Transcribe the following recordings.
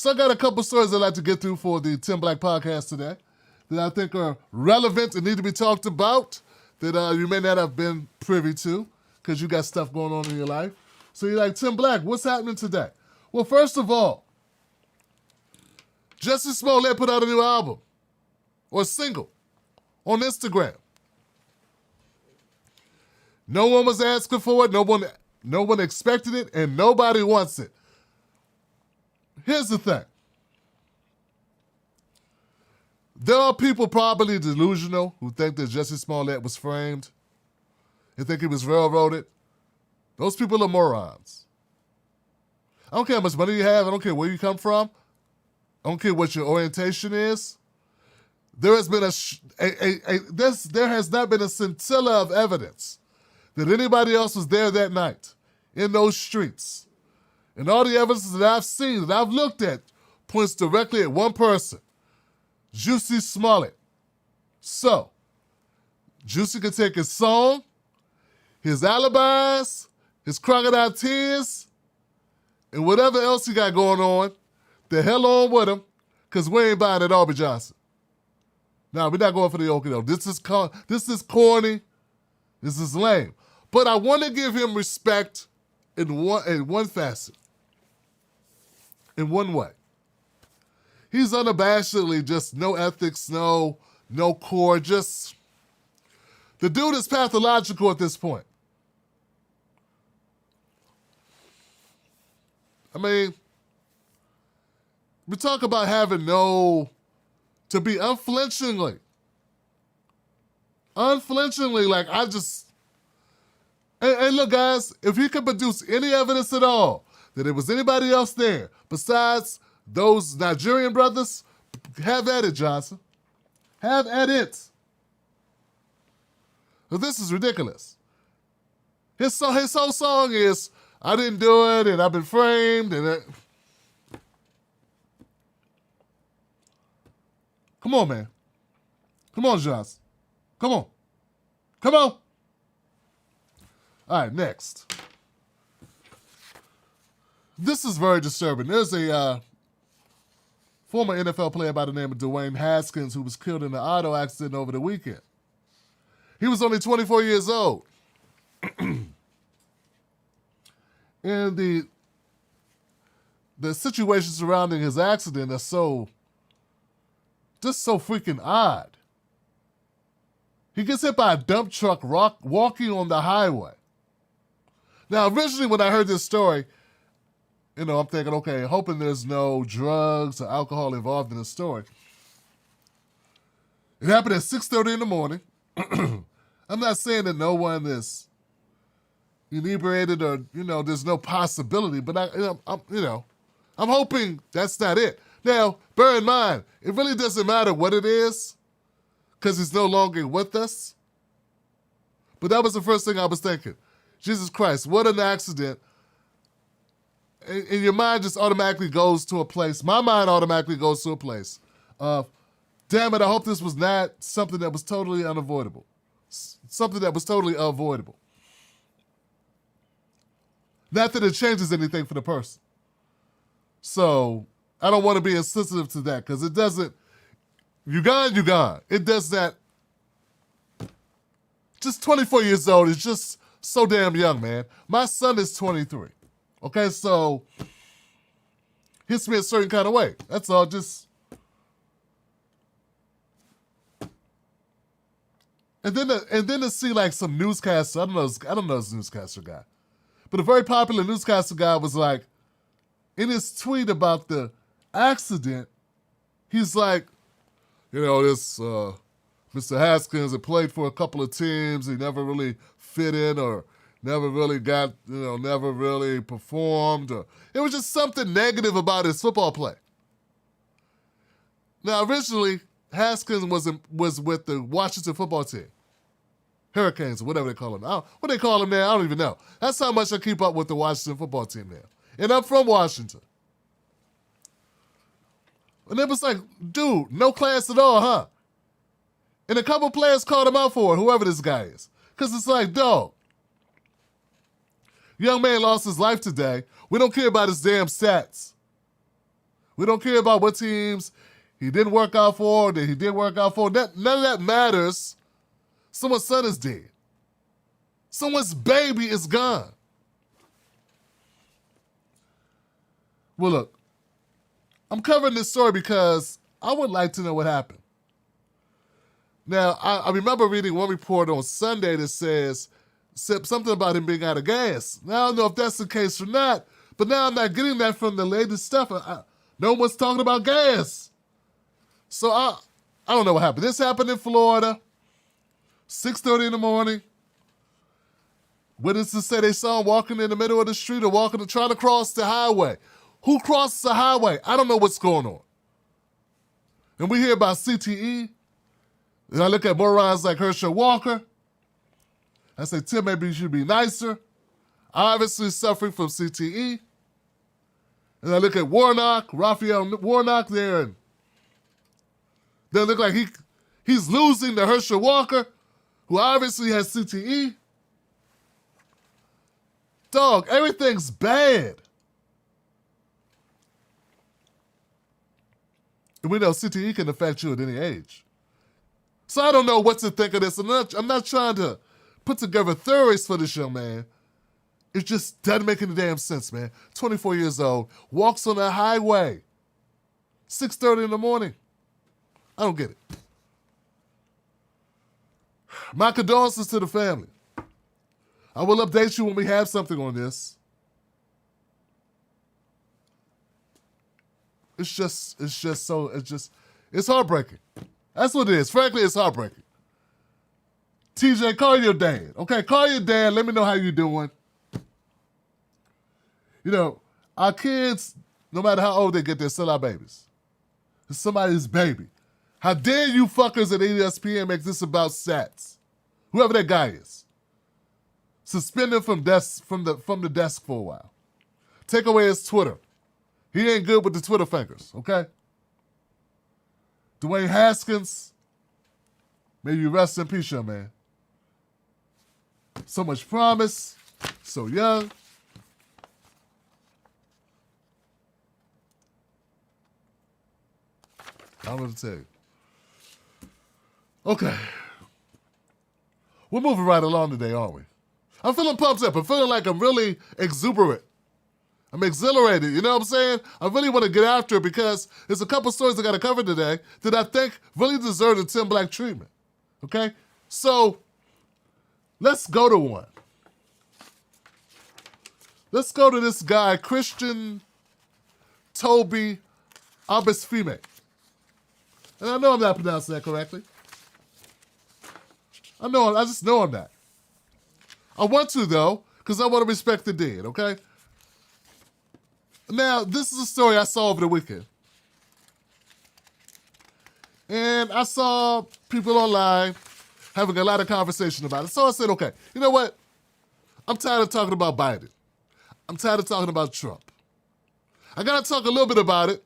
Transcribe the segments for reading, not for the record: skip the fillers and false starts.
So I got a couple stories I'd like to get through for the Tim Black podcast today that I think are relevant and need to be talked about that you may not have been privy to because you got stuff going on in your life. So you're like, Tim Black, what's happening today? Well, first of all, Jussie Smollett put out a new album or single on Instagram. No one was asking for it. No one expected it, and nobody wants it. Here's the thing. There are people probably delusional who think that Jussie Smollett was framed and think he was railroaded. Those people are morons. I don't care how much money you have. I don't care where you come from. I don't care what your orientation is. There has been there has not been a scintilla of evidence that anybody else was there that night in those streets. And all the evidence that I've seen, that I've looked at, points directly at one person, Jussie Smollett. So, Jussie can take his song, his alibis, his crocodile tears, and whatever else he got going on, the hell on with him, because we ain't buying at Aubrey Johnson. Now, we're not going for the okie doke. This is corny. This is lame. But I want to give him respect in one facet. In one way. He's unabashedly just no ethics, no core, just... The dude is pathological at this point. I mean, we talk about having to be unflinchingly, like I just, and look guys, if he could produce any evidence at all that it was anybody else there besides those Nigerian brothers, have at it, Johnson. Have at it. But this is ridiculous. His whole song is, I didn't do it, and I've been framed, and come on, man. Come on, Johnson. Come on. Come on. All right, next. This is very disturbing. There's a former NFL player by the name of Dwayne Haskins who was killed in an auto accident over the weekend. He was only 24 years old. And the situation surrounding his accident is just so freaking odd. He gets hit by a dump truck walking on the highway. Now, originally when I heard this story, I'm thinking, okay, hoping there's no drugs or alcohol involved in the story. It happened at 6:30 in the morning. I'm not saying that no one is inebriated or, there's no possibility, but I'm hoping that's not it. Now, bear in mind, it really doesn't matter what it is because he's no longer with us. But that was the first thing I was thinking. Jesus Christ, what an accident. And your mind just automatically goes to a place. My mind automatically goes to a place of, damn it, I hope this was not something that was totally unavoidable. Something that was totally avoidable. Not that it changes anything for the person. So I don't want to be insensitive to that because it doesn't, you gone. It does that. Just 24 years old is just so damn young, man. My son is 23. Okay, so hits me a certain kind of way. That's all. Just and then to see like some newscaster. I don't know this newscaster guy, but a very popular newscaster guy was like, in his tweet about the accident, he's like, this Mr. Haskins had played for a couple of teams. He never really fit in or never really got, never really performed. Or, it was just something negative about his football play. Now, originally, Haskins was with the Washington football team. Hurricanes, or whatever they call them. What they call them now, I don't even know. That's how much I keep up with the Washington football team now. And I'm from Washington. And it was like, dude, no class at all, huh? And a couple players called him out for it, whoever this guy is. Because it's like, dog, young man lost his life today. We don't care about his damn stats. We don't care about what teams he didn't work out for, that he did work out for. None of that matters. Someone's son is dead. Someone's baby is gone. Well, look, I'm covering this story because I would like to know what happened. Now, I remember reading one report on Sunday that said something about him being out of gas. Now, I don't know if that's the case or not, but now I'm not getting that from the latest stuff. No one's talking about gas. So I don't know what happened. This happened in Florida, 6:30 in the morning. Witnesses say they saw him walking in the middle of the street or trying to cross the highway. Who crosses the highway? I don't know what's going on. And we hear about CTE. And I look at morons like Herschel Walker. I say, Tim, maybe you should be nicer. Obviously suffering from CTE. And I look at Raphael Warnock there, and they look like he's losing to Herschel Walker, who obviously has CTE. Dog, everything's bad. And we know CTE can affect you at any age. So I don't know what to think of this. I'm not trying to put together theories for this young man. It just doesn't make any damn sense, man. 24 years old, walks on a highway, 6:30 in the morning. I don't get it. My condolences to the family. I will update you when we have something on this. It's heartbreaking. That's what it is. Frankly, it's heartbreaking. TJ, call your dad. Okay, call your dad. Let me know how you're doing. You know, our kids, no matter how old they get, they're still our babies. It's somebody's baby. How dare you fuckers at ESPN make this about Sats? Whoever that guy is. Suspend him from the desk for a while. Take away his Twitter. He ain't good with the Twitter fingers, okay? Dwayne Haskins, may you rest in peace, young man. So much promise, so young. I'm going to tell you. Okay. We're moving right along today, aren't we? I'm feeling pumped up. I'm feeling like I'm really exuberant. I'm exhilarated, you know what I'm saying? I really want to get after it because there's a couple stories I got to cover today that I think really deserve the Tim Black treatment, okay? So, let's go to one. Let's go to this guy, Christian Toby Obumseli. And I know I'm not pronouncing that correctly. I just know I'm not. I want to, though, because I want to respect the dead, okay? Now, this is a story I saw over the weekend. And I saw people online having a lot of conversation about it. So I said, okay, you know what? I'm tired of talking about Biden. I'm tired of talking about Trump. I got to talk a little bit about it.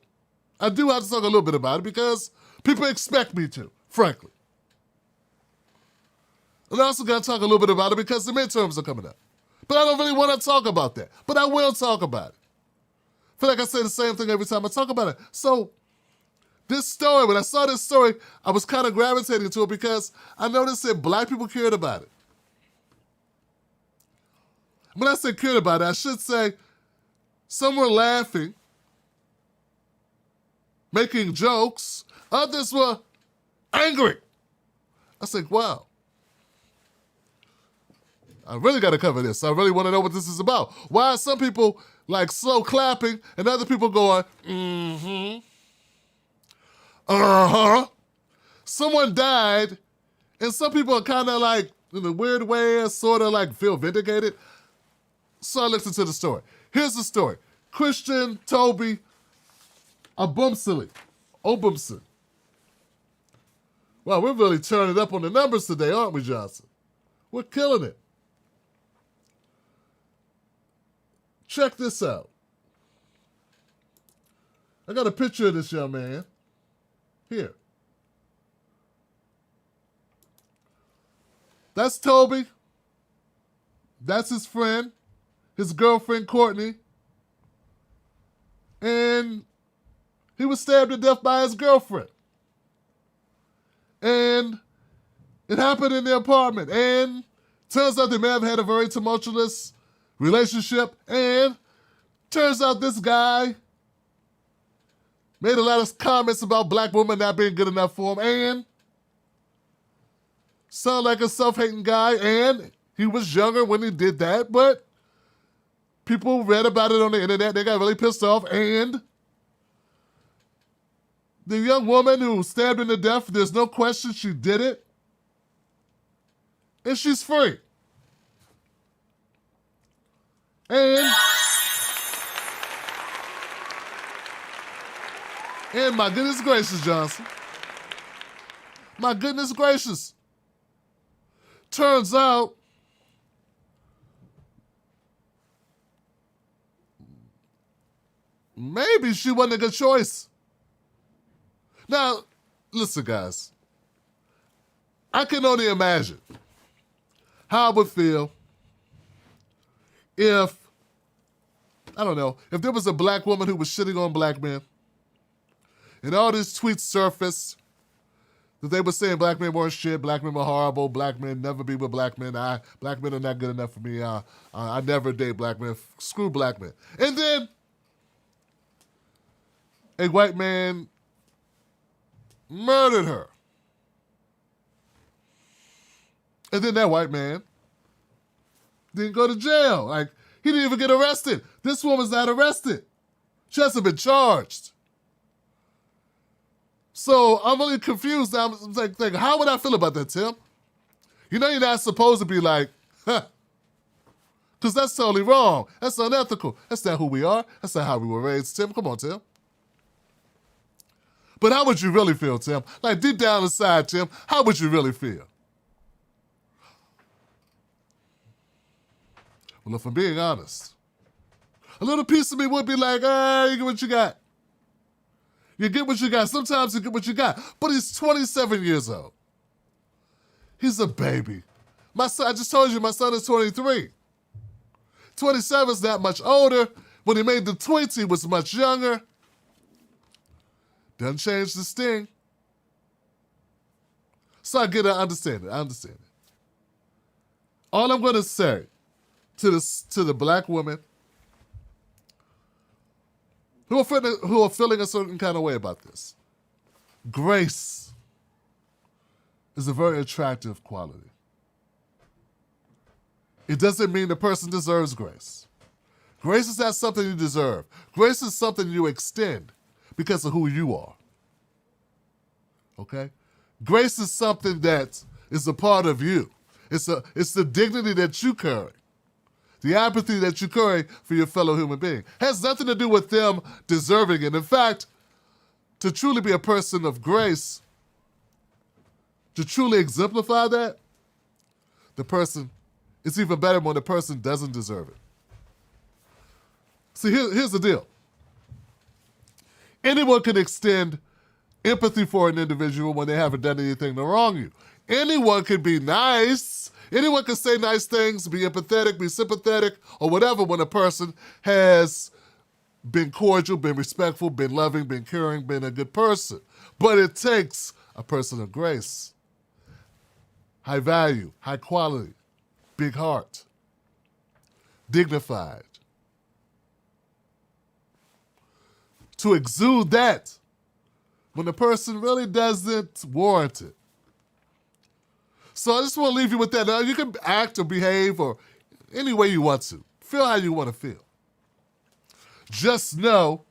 I do have to talk a little bit about it because people expect me to, frankly. And I also got to talk a little bit about it because the midterms are coming up. But I don't really want to talk about that. But I will talk about it. I feel like I say the same thing every time I talk about it. So this story, when I saw this story, I was kind of gravitating to it because I noticed that black people cared about it. When I say cared about it, I should say some were laughing, making jokes. Others were angry. I said, wow. I really got to cover this. I really want to know what this is about. Why are some people like slow clapping and other people going, mm-hmm, uh-huh. Someone died and some people are kind of like, in a weird way, sort of like feel vindicated. So I looked into the story. Here's the story. Christian Toby Obumseli. Wow, we're really turning up on the numbers today, aren't we, Johnson? We're killing it. Check this out. I got a picture of this young man. Here. That's Toby. That's his friend, his girlfriend, Courtney. And He was stabbed to death by his girlfriend. And it happened in the apartment. And turns out they may have had a very tumultuous relationship. And turns out this guy made a lot of comments about black women not being good enough for him. And sounded like a self-hating guy. And he was younger when he did that. But people read about it on the internet. They got really pissed off. And the young woman who stabbed him to death, there's no question she did it. And she's free. And my goodness gracious, Johnson. My goodness gracious. Turns out maybe she wasn't a good choice. Now, listen, guys. I can only imagine how I would feel if, I don't know, if there was a black woman who was shitting on black men and all these tweets surfaced that they were saying black men weren't shit, black men were horrible, black men never be with black men, black men are not good enough for me, I never date black men, screw black men. And then a white man murdered her. And then that white man didn't go to jail. Like, he didn't even get arrested. This woman's not arrested. She hasn't been charged. So I'm really confused now. I'm like, thinking, how would I feel about that, Tim? You know you're not supposed to be like, huh. Because that's totally wrong. That's unethical. That's not who we are. That's not how we were raised, Tim. Come on, Tim. But how would you really feel, Tim? Like, deep down inside, Tim, how would you really feel? Well, if I'm being honest, a little piece of me would be like, you get what you got. You get what you got. Sometimes you get what you got. But he's 27 years old. He's a baby. My son, I just told you, my son is 23. 27 is not much older. When he made the tweets, he was much younger. Doesn't change the sting. So I get it, I understand it. All I'm going to say to the black women who are feeling a certain kind of way about this, grace is a very attractive quality. It doesn't mean the person deserves grace. Grace is not something you deserve. Grace is something you extend because of who you are. Okay? Grace is something that is a part of you. It's the dignity that you carry. The apathy that you carry for your fellow human being. Has nothing to do with them deserving it. In fact, to truly be a person of grace, to truly exemplify that, it's even better when the person doesn't deserve it. See, here's the deal. Anyone can extend empathy for an individual when they haven't done anything to wrong you. Anyone can be nice. Anyone can say nice things, be empathetic, be sympathetic, or whatever when a person has been cordial, been respectful, been loving, been caring, been a good person. But it takes a person of grace, high value, high quality, big heart, dignified. To exude that when the person really doesn't warrant it. So I just want to leave you with that. Now, you can act or behave or any way you want to. Feel how you want to feel. Just know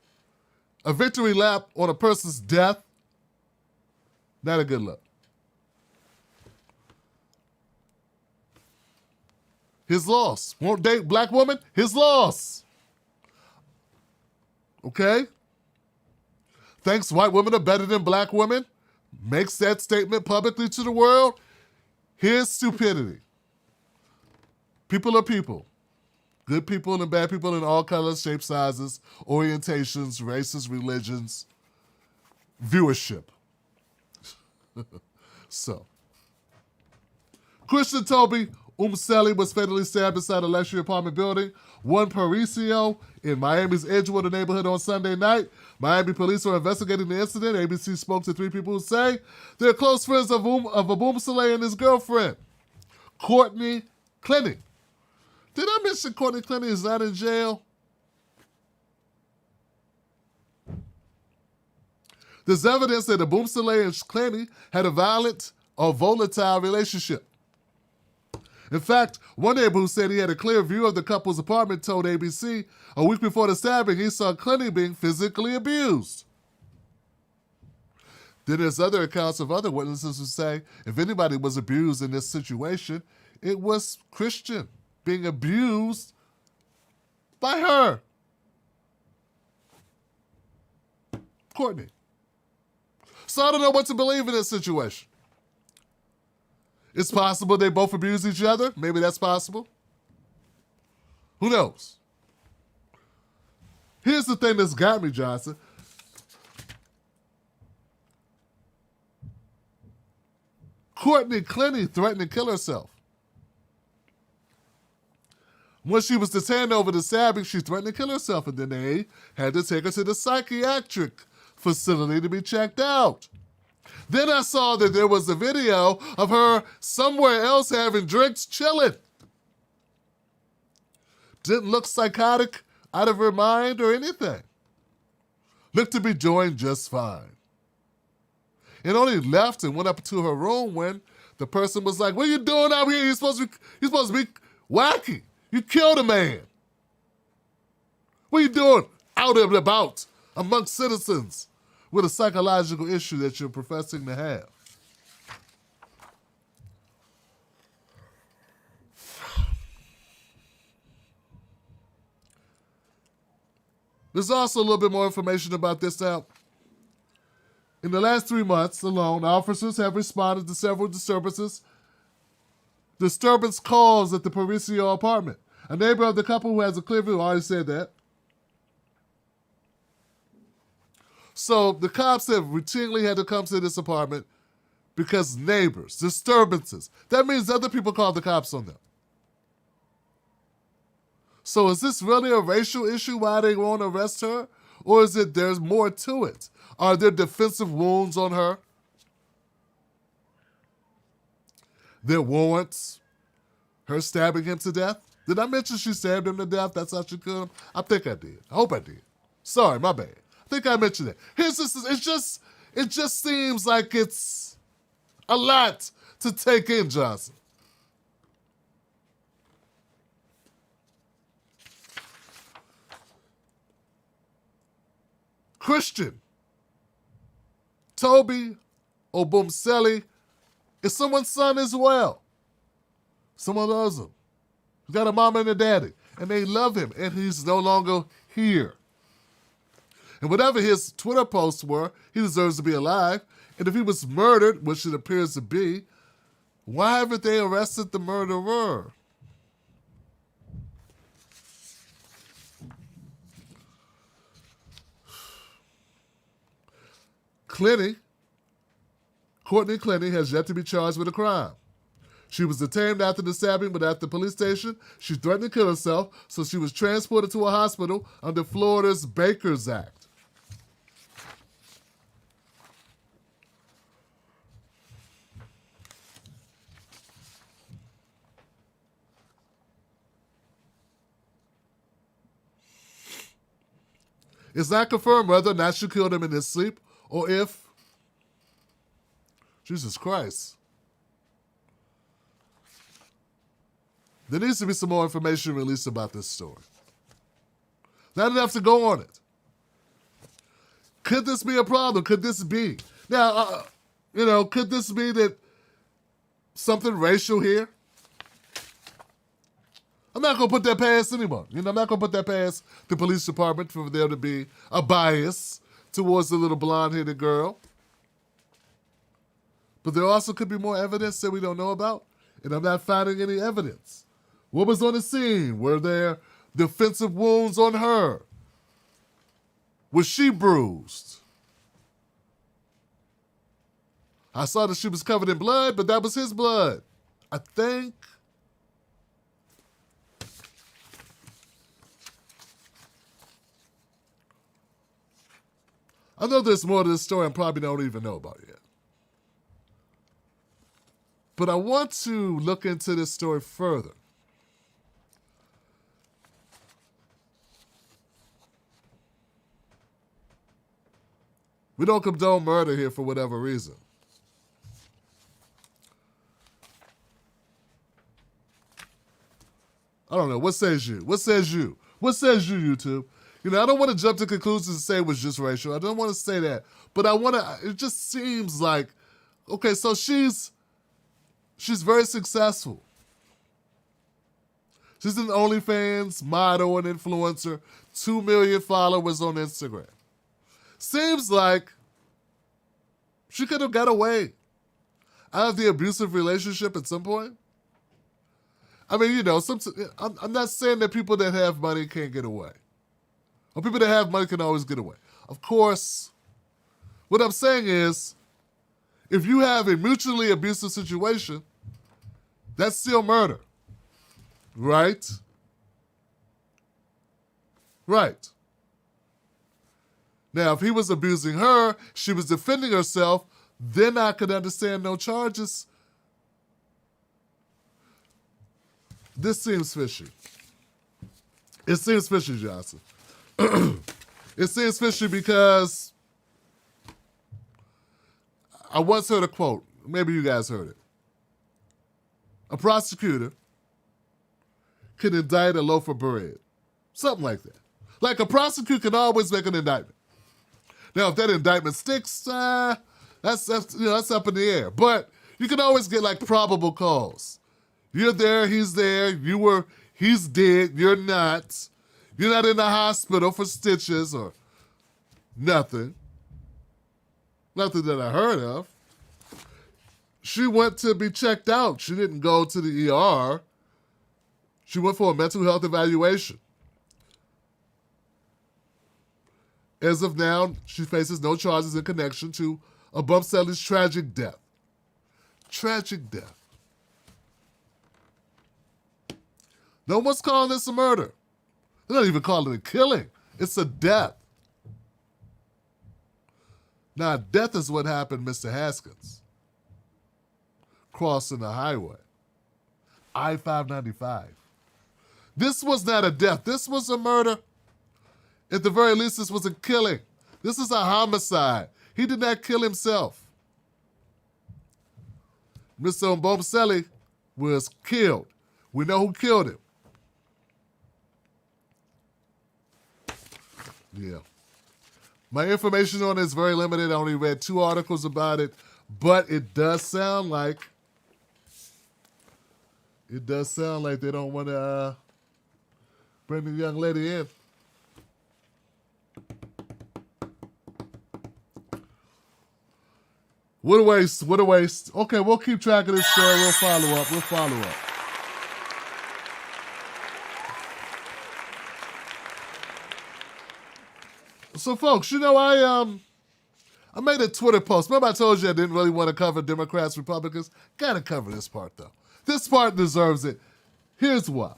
a victory lap on a person's death, not a good look. His loss. Won't date black woman? His loss. Okay? Thinks white women are better than black women? Makes that statement publicly to the world? Here's stupidity. People are people. Good people and bad people in all colors, shapes, sizes, orientations, races, religions, viewership. So, Christian Toby, Obumseli was fatally stabbed inside a luxury apartment building. One Parisio in Miami's Edgewood neighborhood on Sunday night. Miami police are investigating the incident. ABC spoke to 3 people who say they're close friends of Obumseli and his girlfriend, Courtney Clenny. Did I mention Courtney Clenny is not in jail? There's evidence that Obumseli and Clenny had a violent or volatile relationship. In fact, one neighbor who said he had a clear view of the couple's apartment told ABC a week before the stabbing he saw Clenny being physically abused. Then there's other accounts of other witnesses who say if anybody was abused in this situation, it was Christian being abused by her. Courtney. So I don't know what to believe in this situation. It's possible they both abuse each other. Maybe that's possible. Who knows? Here's the thing that's got me, Johnson. Courtney Clenny threatened to kill herself. When she was detained over the stabbing, she threatened to kill herself, and then they had to take her to the psychiatric facility to be checked out. Then I saw that there was a video of her somewhere else having drinks, chilling. Didn't look psychotic, out of her mind, or anything. Looked to be doing just fine. And only left and went up to her room when the person was like, "What are you doing out here? You're supposed to be wacky. You killed a man. What are you doing out and about amongst citizens with a psychological issue that you're professing to have?" There's also a little bit more information about this now. In the last 3 months alone, officers have responded to several disturbance calls at the Parisio apartment. A neighbor of the couple who has a clear view already said that. So the cops have routinely had to come to this apartment because neighbors, disturbances. That means other people called the cops on them. So is this really a racial issue why they won't arrest her? Or is it there's more to it? Are there defensive wounds on her? There warrants her stabbing him to death? Did I mention she stabbed him to death? That's how she killed him? I think I did. I hope I did. Sorry, my bad. I think I mentioned it. It just seems like it's a lot to take in, Johnson. Christian Toby Obumseli is someone's son as well. Someone loves him. He's got a mama and a daddy, and they love him, and he's no longer here. And whatever his Twitter posts were, he deserves to be alive. And if he was murdered, which it appears to be, why haven't they arrested the murderer? Courtney Clenny has yet to be charged with a crime. She was detained after the stabbing, but at the police station, she threatened to kill herself, so she was transported to a hospital under Florida's Baker's Act. It's not confirmed whether or not she killed him in his sleep or if... Jesus Christ. There needs to be some more information released about this story. Not enough to go on it. Could this be a problem? Could this be? Now, could this be that something racial here? I'm not going to put that past anyone. I'm not going to put that past the police department for there to be a bias towards the little blonde-headed girl. But there also could be more evidence that we don't know about, and I'm not finding any evidence. What was on the scene? Were there defensive wounds on her? Was she bruised? I saw that she was covered in blood, but that was his blood. I think I know there's more to this story I probably don't even know about yet. But I want to look into this story further. We don't condone murder here for whatever reason. I don't know. What says you? What says you? What says you, YouTube? You know, I don't want to jump to conclusions and say it was just racial. I don't want to say that. But I want to, it just seems like, okay, so she's very successful. She's an OnlyFans model and influencer, 2 million followers on Instagram. Seems like she could have got away out of the abusive relationship at some point. I mean, you know, I'm not saying that people that have money can't get away. Or people that have money can always get away. Of course, what I'm saying is, if you have a mutually abusive situation, that's still murder. Right? Right. Now, if he was abusing her, she was defending herself, then I could understand no charges. This seems fishy. It seems fishy, Johnson. It seems fishy because I once heard a quote. Maybe you guys heard it. A prosecutor can indict a loaf of bread. Something like that. Like a prosecutor can always make an indictment. Now, if that indictment sticks, that's up in the air. But you can always get like probable cause. You're there, he's there, he's dead, you're not. You're not in the hospital for stitches or nothing. Nothing that I heard of. She went to be checked out. She didn't go to the ER. She went for a mental health evaluation. As of now, she faces no charges in connection to Obumseli's tragic death. Tragic death. No one's calling this a murder. They're not even calling it a killing. It's a death. Now, death is what happened to Mr. Haskins. Crossing the highway. I-595. This was not a death. This was a murder. At the very least, this was a killing. This is a homicide. He did not kill himself. Mr. Obumseli was killed. We know who killed him. Yeah. My information on it is very limited. I only read 2 articles about it, but it does sound like they don't want to bring the young lady in. What a waste. What a waste. Okay, we'll keep track of this story. We'll follow up. So, folks, you know, I made a Twitter post. Remember I told you I didn't really want to cover Democrats, Republicans? Gotta cover this part, though. This part deserves it. Here's why.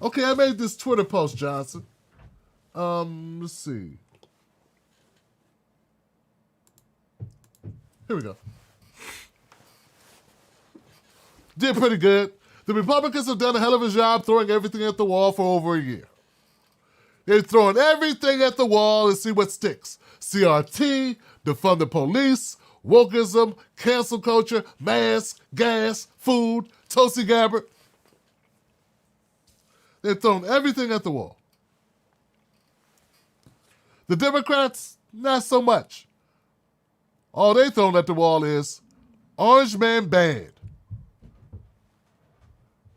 Okay, I made this Twitter post, Johnson. Let's see. Here we go. Did pretty good. The Republicans have done a hell of a job throwing everything at the wall for over a year. They're throwing everything at the wall and see what sticks. CRT, defund the police, wokeism, cancel culture, masks, gas, food, Tulsi Gabbard. They've thrown everything at the wall. The Democrats, not so much. All they thrown at the wall is Orange Man bad.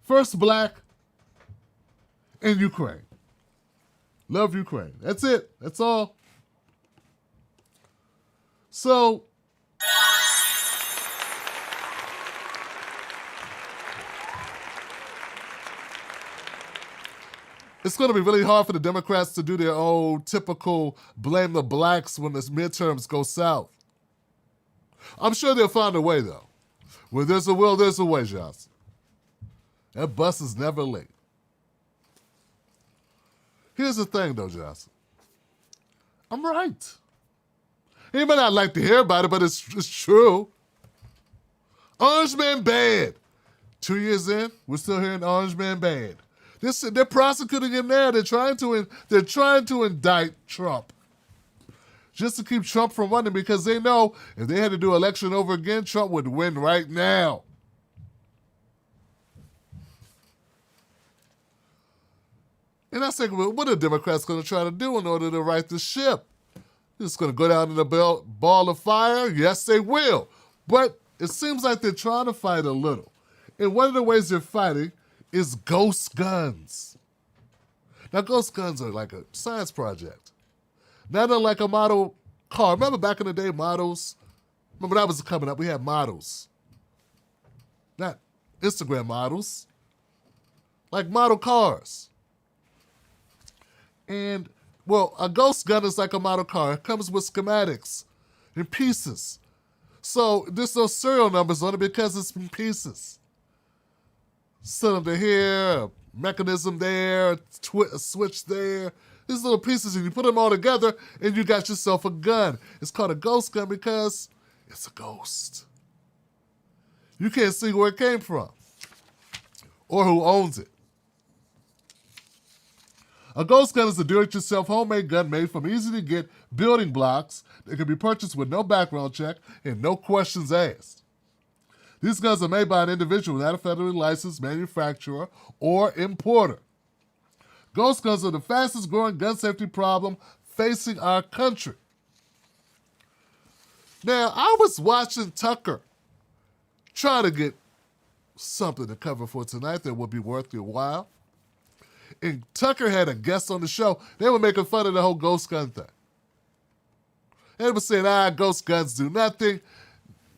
First black in Ukraine. Love Ukraine. That's it. That's all. So, it's going to be really hard for the Democrats to do their old typical blame the blacks when the midterms go south. I'm sure they'll find a way, though. Where there's a will, there's a way, Johnson. That bus is never late. Here's the thing, though, Johnson. I'm right. You may not like to hear about it, but it's true. Orange Man bad. 2 years in, we're still hearing Orange Man bad. They're prosecuting him now. They're trying to indict Trump just to keep Trump from running, because they know if they had to do election over again, Trump would win right now. And I think, well, what are Democrats going to try to do in order to right the ship? They're just going to go down in a ball of fire? Yes, they will. But it seems like they're trying to fight a little. And one of the ways they're fighting is ghost guns. Now, ghost guns are like a science project. Not unlike a model car. Remember back in the day, models? Remember that was coming up, we had models. Not Instagram models. Like model cars. And, well, a ghost gun is like a model car. It comes with schematics and pieces. So there's no serial numbers on it because it's in pieces. Cylinder here, a mechanism there, a switch there. These little pieces, and you put them all together, and you got yourself a gun. It's called a ghost gun because it's a ghost. You can't see where it came from or who owns it. A ghost gun is a do-it-yourself homemade gun made from easy-to-get building blocks that can be purchased with no background check and no questions asked. These guns are made by an individual, not a federally licensed manufacturer or importer. Ghost guns are the fastest-growing gun safety problem facing our country. Now, I was watching Tucker trying to get something to cover for tonight that would be worth your while. And Tucker had a guest on the show. They were making fun of the whole ghost gun thing. They were saying, ghost guns do nothing.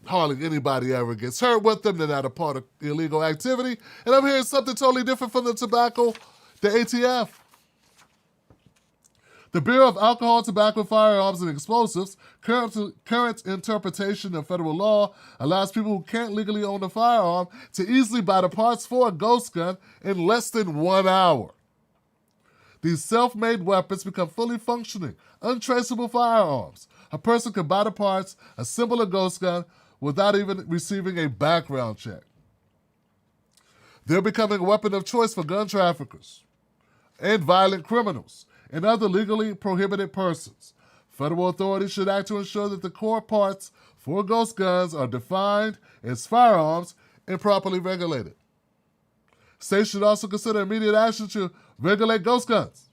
Hardly anybody ever gets hurt with them. They're not a part of illegal activity. And I'm hearing something totally different from the ATF. The Bureau of Alcohol, Tobacco, Firearms, and Explosives, current interpretation of federal law, allows people who can't legally own a firearm to easily buy the parts for a ghost gun in less than 1 hour. These self-made weapons become fully functioning, untraceable firearms. A person can buy the parts, assemble a ghost gun, without even receiving a background check. They're becoming a weapon of choice for gun traffickers and violent criminals and other legally prohibited persons. Federal authorities should act to ensure that the core parts for ghost guns are defined as firearms and properly regulated. States should also consider immediate action to regulate ghost guns.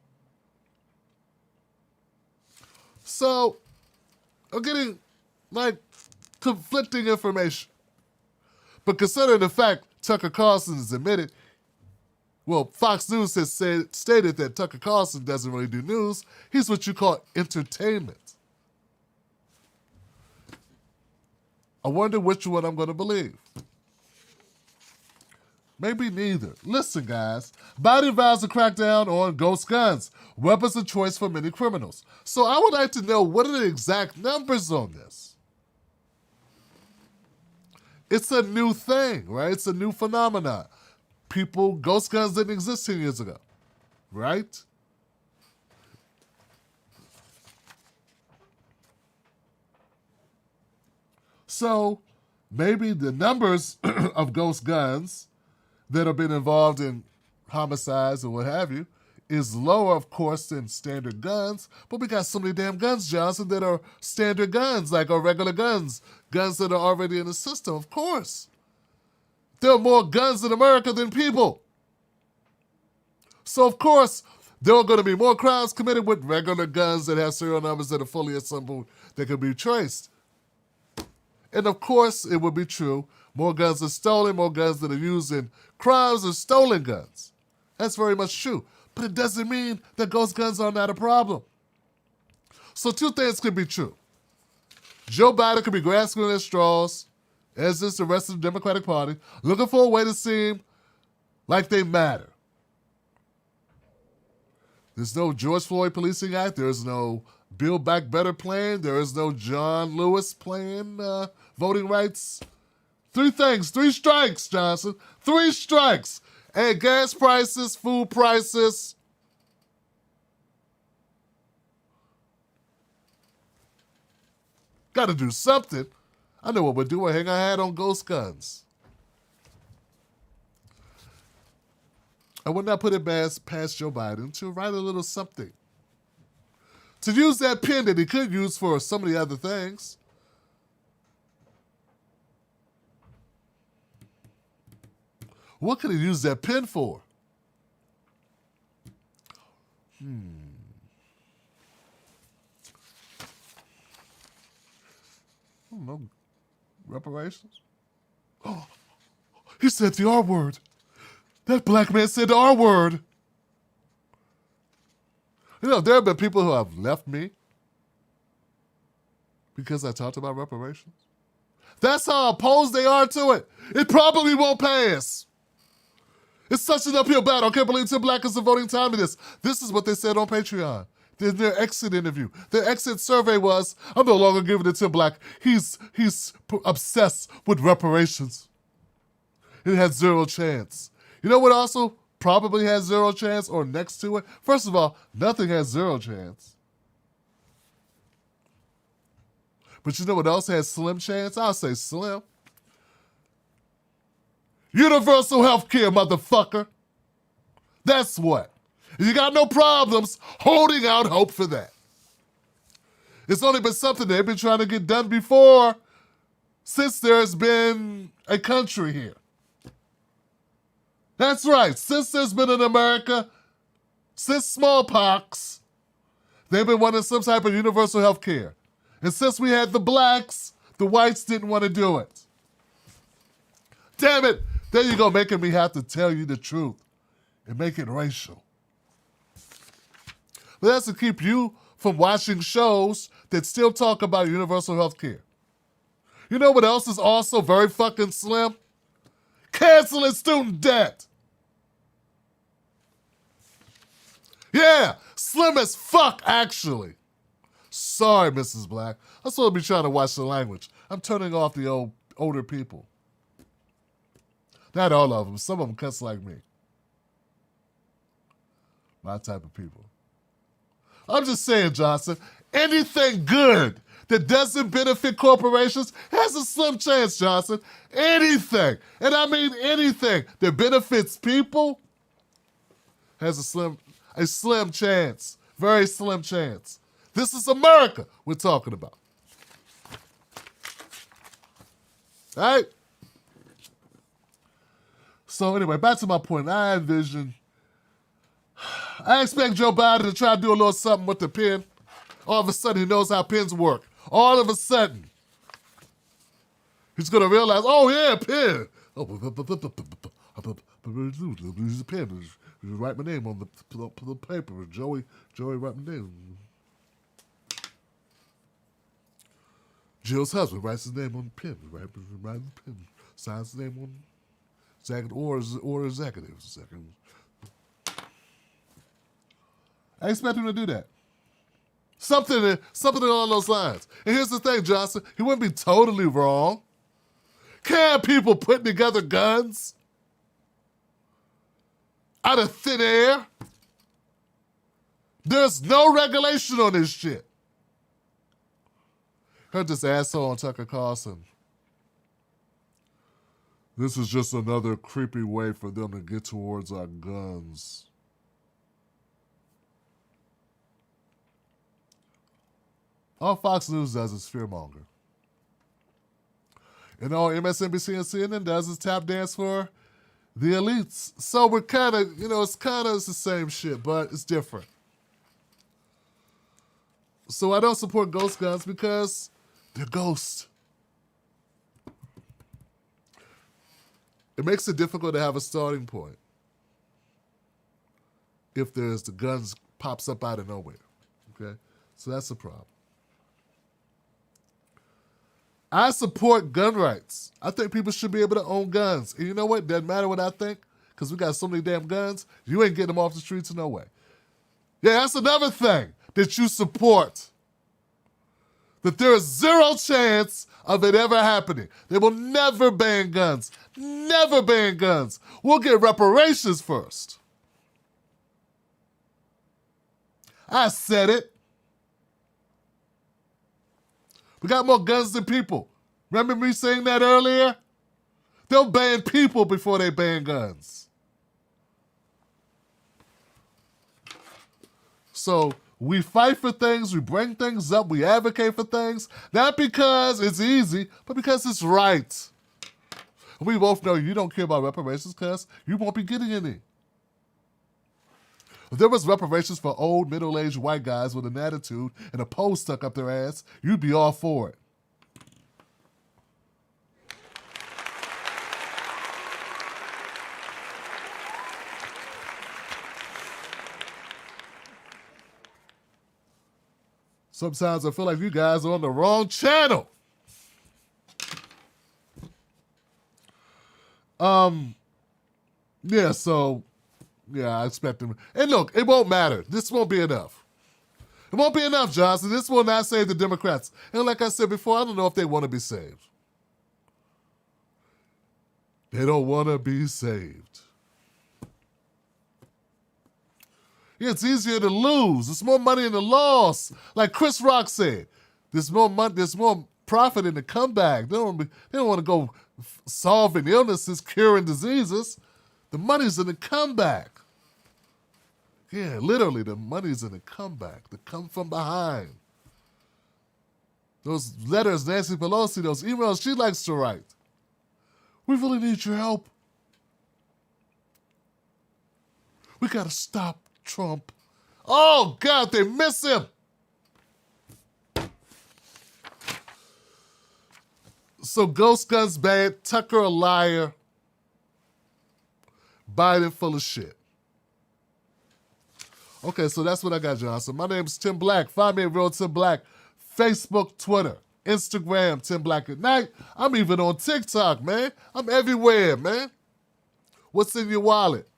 So, I'm getting, conflicting information. But considering the fact Tucker Carlson has admitted, Fox News has stated that Tucker Carlson doesn't really do news. He's what you call entertainment. I wonder which one I'm going to believe. Maybe neither. Listen, guys. Biden vows to crack down on ghost guns, weapons of choice for many criminals. So I would like to know, what are the exact numbers on this? It's a new thing, right? It's a new phenomenon. Ghost guns didn't exist 10 years ago, right? So maybe the numbers of ghost guns that have been involved in homicides or what have you is lower, of course, than standard guns. But we got so many damn guns, Johnson, that are standard guns, like our regular guns that are already in the system, of course. There are more guns in America than people. So, of course, there are going to be more crimes committed with regular guns that have serial numbers that are fully assembled that can be traced. And, of course, it would be true. More guns are stolen, more guns that are used in crimes are stolen guns. That's very much true. But it doesn't mean that ghost guns are not a problem. So two things could be true. Joe Biden could be grasping at straws, as is the rest of the Democratic Party, looking for a way to seem like they matter. There's no George Floyd Policing Act. There's no Build Back Better plan. There is no John Lewis plan, voting rights. 3 things, 3 strikes, Johnson. 3 strikes. And gas prices, food prices. Got to do something. I know what we're doing. Hang our hat on ghost guns. I would not put it past Joe Biden to write a little something. To use that pen that he could use for some of the other things. What could he use that pen for? I don't know. Reparations? Oh, he said the R word. That black man said the R word. You know, there have been people who have left me because I talked about reparations. That's how opposed they are to it. It probably won't pass. It's such an uphill battle. I can't believe Tim Black is devoting time to this. This is what they said on Patreon. In their exit interview. Their exit survey was, I'm no longer giving it to Tim Black. He's obsessed with reparations. It has zero chance. You know what also probably has zero chance or next to it? First of all, nothing has zero chance. But you know what else has slim chance? I'll say slim. Universal health care, motherfucker. That's what. You got no problems holding out hope for that. It's only been something they've been trying to get done before since there's been a country here. That's right. Since there's been an America, since smallpox, they've been wanting some type of universal health care. And since we had the blacks, the whites didn't want to do it. Damn it. There you go, making me have to tell you the truth and make it racial. But that's to keep you from watching shows that still talk about universal health care. You know what else is also very fucking slim? Canceling student debt. Yeah, slim as fuck, actually. Sorry, Mrs. Black. I'm supposed to be trying to watch the language. I'm turning off the older people. Not all of them. Some of them cuss like me. My type of people. I'm just saying, Johnson, anything good that doesn't benefit corporations has a slim chance, Johnson. Anything, and I mean anything that benefits people has a slim chance. Very slim chance. This is America we're talking about. All right? So anyway, back to my point. I expect Joe Biden to try to do a little something with the pen. All of a sudden, he knows how pens work. All of a sudden, he's going to realize, oh, yeah, pen. Use a pen. Just write my name on the paper. Joey, write my name. Jill's husband writes his name on the pen. Writes the pen. Signs his name on or executive. I expect him to do that. Something along those lines. And here's the thing, Johnson. He wouldn't be totally wrong. Can people putting together guns out of thin air? There's no regulation on this shit. Heard this asshole on Tucker Carlson. This is just another creepy way for them to get towards our guns. All Fox News does is fearmonger. And all MSNBC and CNN does is tap dance for the elites. So we're kind of, it's the same shit, but it's different. So I don't support ghost guns because they're ghosts. It makes it difficult to have a starting point if the guns pops up out of nowhere. Okay? So that's the problem. I support gun rights. I think people should be able to own guns. And you know what? Doesn't matter what I think, because we got so many damn guns, you ain't getting them off the streets no way. Yeah, that's another thing that you support. That there is zero chance of it ever happening. They will never ban guns. Never ban guns. We'll get reparations first. I said it. We got more guns than people. Remember me saying that earlier? They'll ban people before they ban guns. So we fight for things, we bring things up, we advocate for things, not because it's easy, but because it's right. We both know you don't care about reparations because you won't be getting any. If there was reparations for old, middle-aged white guys with an attitude and a pole stuck up their ass, you'd be all for it. Sometimes I feel like you guys are on the wrong channel. I expect them. And look, it won't matter. This won't be enough. It won't be enough, Johnson. This will not save the Democrats. And like I said before, I don't know if they want to be saved. They don't want to be saved. Yeah, it's easier to lose. There's more money in the loss. Like Chris Rock said, there's more money, there's more profit in the comeback. They don't want to go solving illnesses, curing diseases. The money's in the comeback. Yeah, literally, the money's in the comeback. The come from behind. Those letters Nancy Pelosi, those emails she likes to write. We really need your help. We got to stop Trump. Oh, God, they miss him. So Ghost Guns bad, Tucker a liar, Biden full of shit. Okay, so that's what I got, Johnson. My name is Tim Black. Find me at Real Tim Black. Facebook, Twitter, Instagram, Tim Black at Night. I'm even on TikTok, man. I'm everywhere, man. What's in your wallet?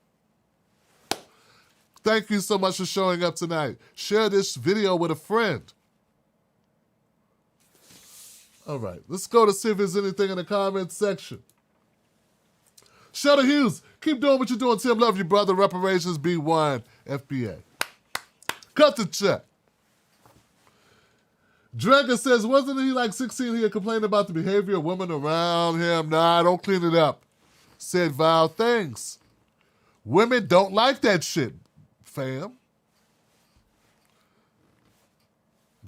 Thank you so much for showing up tonight. Share this video with a friend. All right, let's go to see if there's anything in the comments section. Shutter Hughes, keep doing what you're doing, Tim. Love you, brother. Reparations B1, FBA. Cut the check. Dragon says, wasn't he like 16 here complaining about the behavior of women around him? Nah, don't clean it up. Said vile things. Women don't like that shit, fam.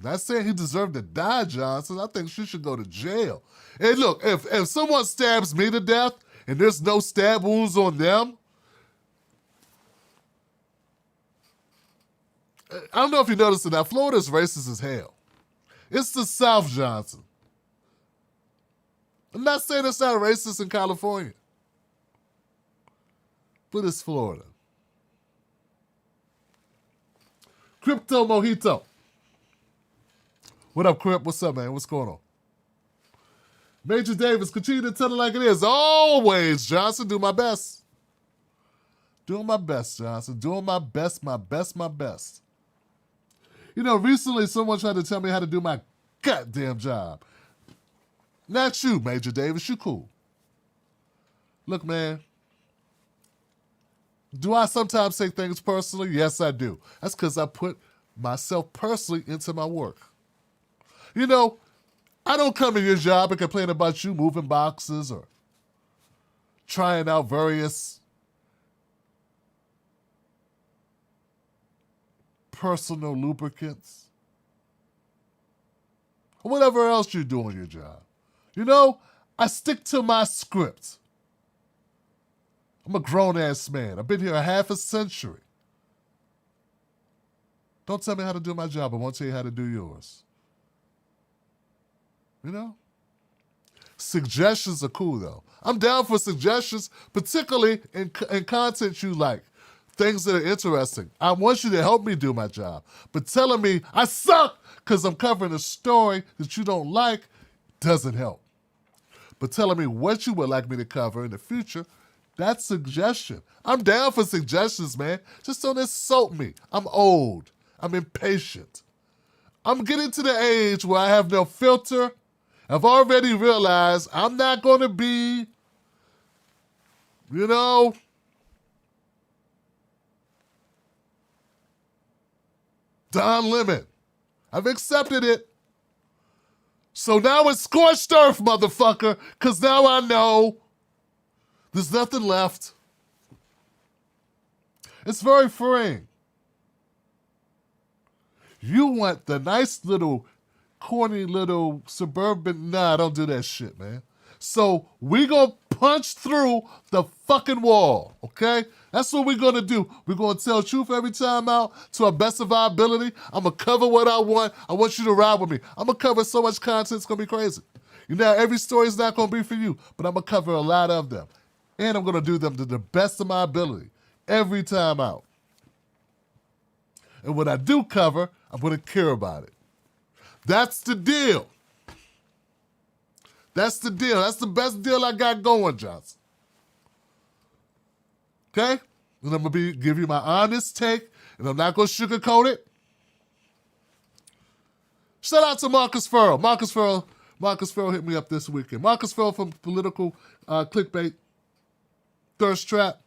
Not saying he deserved to die, Johnson. I think she should go to jail. And look, if someone stabs me to death and there's no stab wounds on them, I don't know if you noticed it now, Florida's racist as hell. It's the South, Johnson. I'm not saying it's not racist in California, but it's Florida. Crypto Mojito. What up, Crip? What's up, man? What's going on? Major Davis, continue to tell it like it is. Always, Johnson. Do my best. Doing my best, Johnson. Doing my best, my best, my best. You know, recently someone tried to tell me how to do my goddamn job. Not you, Major Davis. You cool. Look, man. Do I sometimes take things personally? Yes, I do. That's because I put myself personally into my work. You know, I don't come to your job and complain about you moving boxes or trying out various personal lubricants or whatever else you do on your job. You know, I stick to my script. I'm a grown-ass man. I've been here a half a century. Don't tell me how to do my job. I won't tell you how to do yours. You know? Suggestions are cool, though. I'm down for suggestions, particularly in content you like. Things that are interesting. I want you to help me do my job. But telling me I suck because I'm covering a story that you don't like doesn't help. But telling me what you would like me to cover in the future, that's suggestion. I'm down for suggestions, man. Just don't insult me. I'm old. I'm impatient. I'm getting to the age where I have no filter. I've already realized I'm not going to be, you know, Don Lemon. I've accepted it. So now it's scorched earth, motherfucker, because now I know there's nothing left. It's very freeing. You want the nice little, corny little suburban, nah, don't do that shit, man. So we gonna punch through the fucking wall, okay? That's what we're gonna do. We're gonna tell truth every time out to our best of our ability. I'm gonna cover what I want. I want you to ride with me. I'm gonna cover so much content, it's gonna be crazy. You know, every story is not gonna be for you, but I'm gonna cover a lot of them. And I'm gonna do them to the best of my ability every time out. And when I do cover, I'm gonna care about it. That's the deal. That's the deal. That's the best deal I got going, Johnson. Okay? And I'm gonna give you my honest take, and I'm not gonna sugarcoat it. Shout out to Marcus Farrell. Marcus Farrell hit me up this weekend. Marcus Farrell from Political Clickbait, Thirst Trap.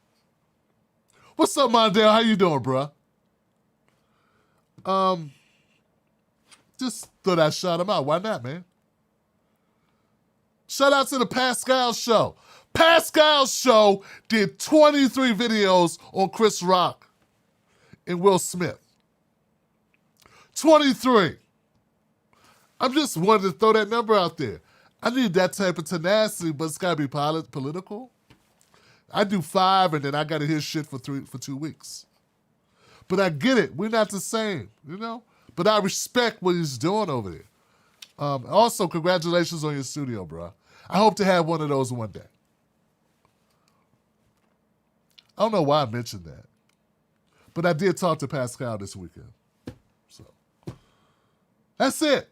What's up, Mondale? How you doing, bruh? Just thought I'd shout him out. Why not, man? Shout out to the Pascal Show. Pascal Show did 23 videos on Chris Rock and Will Smith. 23. I'm just wanting to throw that number out there. I need that type of tenacity, but it's got to be political. I do 5, and then I got to hear shit for 2 weeks. But I get it. We're not the same, you know? But I respect what he's doing over there. Also, congratulations on your studio, bro. I hope to have one of those one day. I don't know why I mentioned that. But I did talk to Pascal this weekend. So, that's it.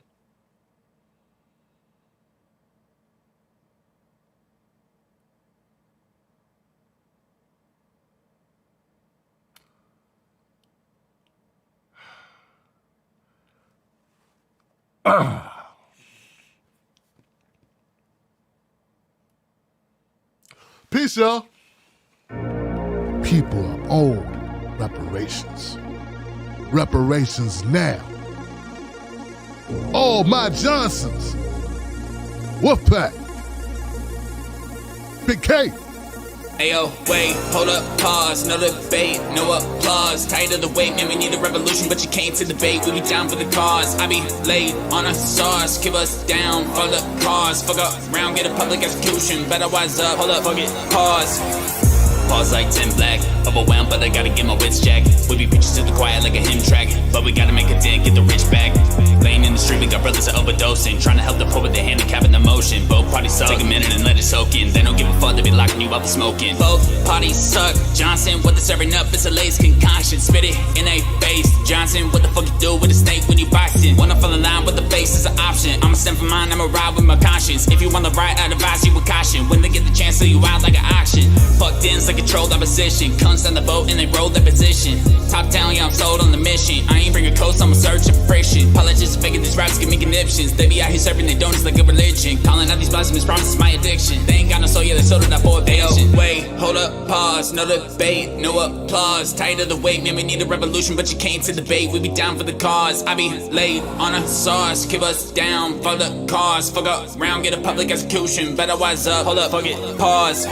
Peace, y'all. People are owed reparations. Reparations now. All my Johnsons. Wolfpack. Big K. Ayo, wait, hold up, pause, no debate, no applause. Tired of the wait, man, we need a revolution, but you came to debate. We be down for the cause. I be laid on a sauce, keep us down for the cause. Fuck up, round, get a public execution. Better wise up, hold up, fuck it, pause. Pause like 10 black, overwhelmed, but I gotta get my wits jacked. We be preaching to the quiet like a hymn track, but we gotta make a dent, get the rich back. Laying in the street, we got brothers that overdosing, trying to help the poor with their handicap and emotion. Both parties suck, take a minute and let it soak in. They don't give a fuck, they be locking you up for smoking. Both parties suck, Johnson, what they serving up, it's a lace concoction. Spit it in a face, Johnson, what the fuck you do with a snake when you boxing? Wanna fall in line with the face is an option. I'ma stand for mine, I'ma ride with my conscience. If you wanna ride, I'd advise you with caution. When they get the chance, so you out like an auction. Fucked in, like control that position. Cunts on the boat and they roll their position. Top down, yeah, I'm sold on the mission. I ain't bringing coats, I'm searching for friction. Apologists faking these raps, give me conniptions. They be out here serving their donuts like a religion. Calling out these blasphemous promises, my addiction. They ain't got no soul, yeah, they sold it out for a patient. Wait, hold up, pause, no debate, no applause. Tired of the wait, man, we need a revolution, but you came to debate. We be down for the cause. I be laid on a sauce, keep us down for the cause. Fuck up, round, get a public execution. Better wise up, hold up, fuck it, pause.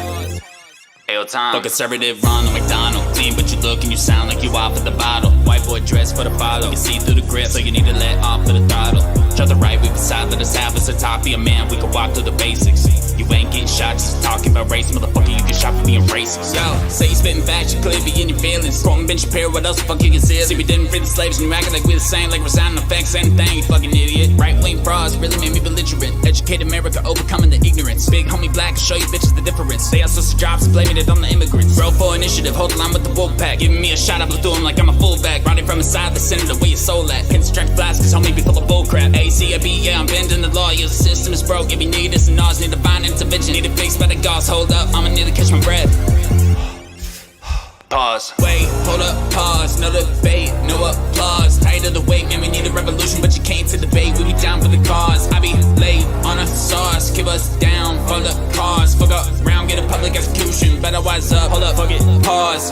Ayo, time. Fuck conservative, run on McDonald. Clean, but you look and you sound like you off at the bottle. White boy dress for the follow. You can see through the grip, so you need to let off of the throttle. Try the right, we beside, let us have us a top. Be a man, we can walk through the basics. You ain't getting shot, just talking about race. Motherfucker, you get shot for being racist. Yo, say you spitting facts, you clearly be in your feelings. Quoting Ben Shapiro, what else the fuck you conceal? See, we didn't free the slaves and you acting like we the same. Like resigning effects, same thing, you fucking idiot. Right-wing frauds really made me belligerent. Educate America, overcoming the ignorance. Big homie black, show you bitches the difference. They outsource the jobs and blaming it on the immigrants. Bro for initiative, hold the line with the wolf pack. Giving me a shot, I blew through him like I'm a fullback. Riding from inside the center, the way your soul at. Hit the strength blast, cause homie be full of bullcrap. A-C-A-B, yeah, I'm bending the law. Yeah, the system is broke. If you need this and ours, need divine intervention. Need it fixed by the gods, hold up, I'ma need to catch my breath. Pause. Wait, hold up, pause, no debate, no applause. Tired of the wait, man, we need a revolution, but you came to debate. We be down for the cause. I be laid on a sauce, keep us down for the cause. Fuck up, round, get a public execution. Better wise up, hold up, fuck it, pause.